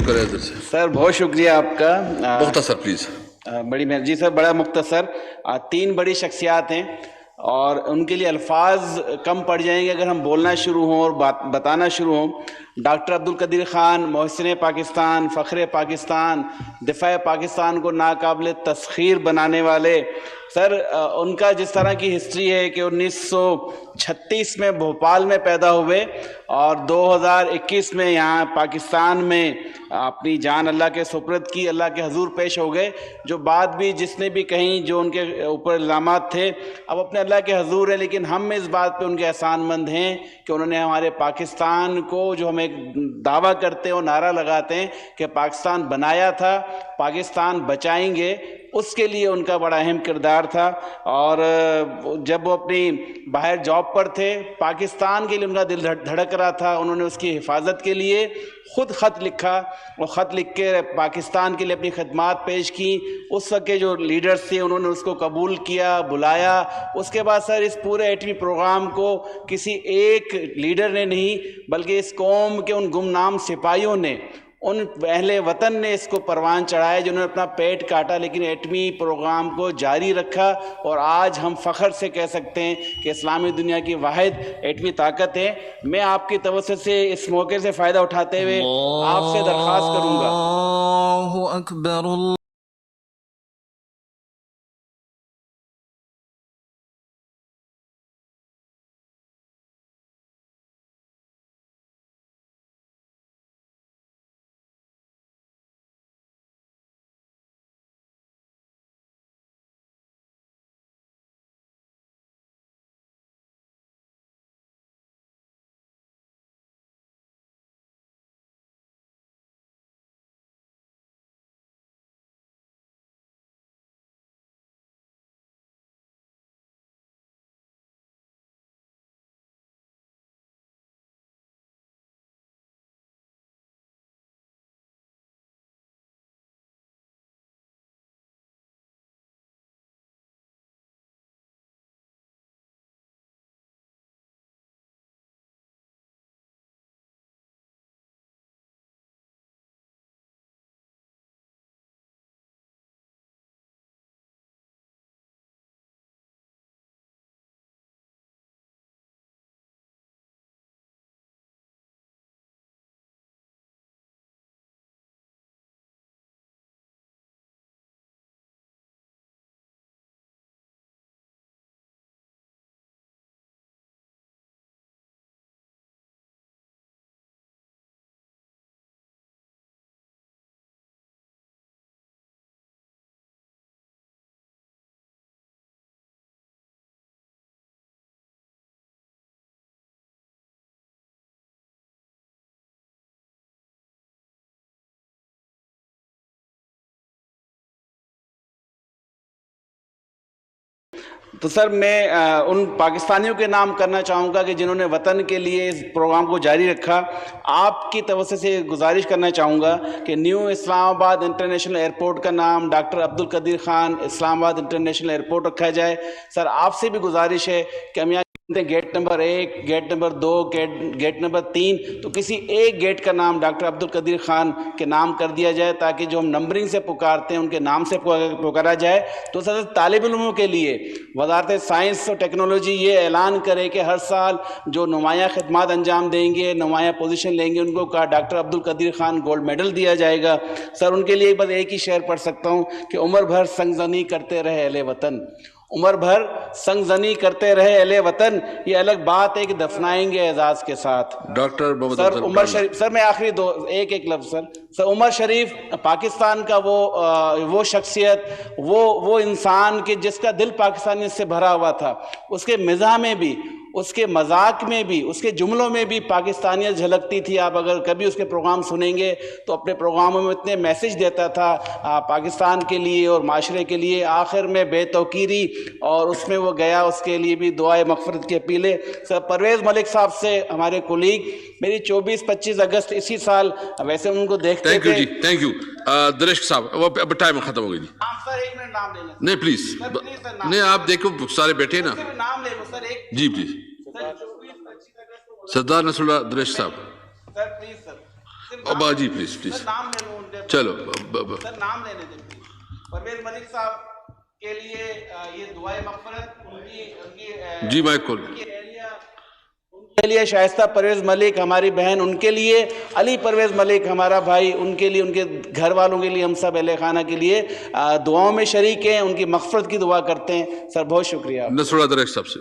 کریں ادھر سے. سر بہت شکریہ آپ کا. مختصر پلیز. بڑی جی سر بڑا مختصر. 3 بڑی شخصیات ہیں اور ان کے لیے الفاظ کم پڑ جائیں گے اگر ہم بولنا شروع ہوں اور بتانا شروع ہوں. ڈاکٹر عبدالقدیر خان، محسن پاکستان، فخر پاکستان، دفاع پاکستان کو ناقابل تسخیر بنانے والے. سر ان کا جس طرح کی ہسٹری ہے کہ 1936 میں بھوپال میں پیدا ہوئے اور 2021 میں یہاں پاکستان میں اپنی جان اللہ کے سپرد کی، اللہ کے حضور پیش ہو گئے. جو بات بھی جس نے بھی کہیں جو ان کے اوپر الزامات تھے اب اپنے اللہ کے حضور ہیں، لیکن ہم اس بات پہ ان کے احسان مند ہیں کہ انہوں نے ہمارے پاکستان کو جو ہم ایک دعویٰ کرتے ہیں اور نعرہ لگاتے ہیں کہ پاکستان بنایا تھا، پاکستان بچائیں گے، اس کے لیے ان کا بڑا اہم کردار تھا. اور جب وہ اپنی باہر جاب پر تھے پاکستان کے لیے ان کا دل دھڑک رہا تھا، انہوں نے اس کی حفاظت کے لیے خود خط لکھا اور خط لکھ کے پاکستان کے لیے اپنی خدمات پیش کی. اس وقت کے جو لیڈرز تھے انہوں نے اس کو قبول کیا، بلایا. اس کے بعد سر اس پورے ایٹمی پروگرام کو کسی ایک لیڈر نے نہیں بلکہ اس قوم کے ان گمنام سپاہیوں نے، ان اہل وطن نے اس کو پروان چڑھایا جنہوں نے اپنا پیٹ کاٹا لیکن ایٹمی پروگرام کو جاری رکھا. اور آج ہم فخر سے کہہ سکتے ہیں کہ اسلامی دنیا کی واحد ایٹمی طاقت ہے. میں آپ کی توسط سے اس موقع سے فائدہ اٹھاتے ہوئے آپ سے درخواست کروں گا. اللہ اکبر. تو سر میں ان پاکستانیوں کے نام کرنا چاہوں گا کہ جنہوں نے وطن کے لیے اس پروگرام کو جاری رکھا. آپ کی توسط سے گزارش کرنا چاہوں گا کہ نیو اسلام آباد انٹرنیشنل ایئرپورٹ کا نام ڈاکٹر عبدالقدیر خان اسلام آباد انٹرنیشنل ایئرپورٹ رکھا جائے. سر آپ سے بھی گزارش ہے کہ ہم یہاں gate number 1، gate number 2، gate number 3 تو کسی ایک گیٹ کا نام ڈاکٹر عبدالقدیر خان کے نام کر دیا جائے تاکہ جو ہم نمبرنگ سے پکارتے ہیں ان کے نام سے پکارا جائے. تو سر طالب علموں کے لیے وزارت سائنس اور ٹیکنالوجی یہ اعلان کرے کہ ہر سال جو نمایاں خدمات انجام دیں گے، نمایاں پوزیشن لیں گے، ان کو کہا doctor Abdul Qadeer Khan gold medal دیا جائے گا. سر ان کے لیے بس ایک ہی شعر پڑھ سکتا ہوں کہ عمر بھر سنگزنی کرتے رہے اہل وطن، عمر بھر سنگزنی کرتے رہے اہل وطن، یہ الگ بات ہے کہ دفنائیں گے اعزاز کے ساتھ. ڈاکٹر محمد سر افضل عمر شریف، سر میں آخری ایک لفظ سر عمر شریف پاکستان کا وہ شخصیت، وہ انسان کہ جس کا دل پاکستانیت سے بھرا ہوا تھا. اس کے مزاح میں بھی، اس کے مذاق میں بھی، اس کے جملوں میں بھی پاکستانیت جھلکتی تھی. آپ اگر کبھی اس کے پروگرام سنیں گے تو اپنے پروگراموں میں اتنے میسج دیتا تھا پاکستان کے لیے اور معاشرے کے لیے. آخر میں بے توقیری اور اس میں وہ گیا، اس کے لیے بھی دعائے مغفرت کی اپیلیں. سر پرویز ملک صاحب سے ہمارے کولیگ میری 24-25 اگست اسی سال، ویسے ان کو دیکھتے تھینک یو تھے. جی، تھینک یو. دریش صاحب اب ٹائم ختم ہو گئی جی. سر ایک منٹ نام لے لیں. نہیں پلیز، نہیں آپ دیکھو سارے بیٹھے نا نام لے لو سر ایک. جی please. Sardar Nasrullah Daresh Sahib. Sir please sir جی پلیز پلیز نام لے لوں ان کے، چلو سر نام لینے دیں پلیز. پرویز ملک صاحب کے لیے یہ دعائے مغفرت، ان کی جی مائک کھول. ان کے لیے شائستہ پرویز ملک ہماری بہن، ان کے لیے علی پرویز ملک ہمارا بھائی، ان کے لیے، ان کے گھر والوں کے لیے، ہم سب اہل خانہ کے لیے دعاؤں میں شریک ہیں، ان کی مغفرت کی دعا کرتے ہیں. سر بہت شکریہ. نصر اللہ درخت صاحب سے.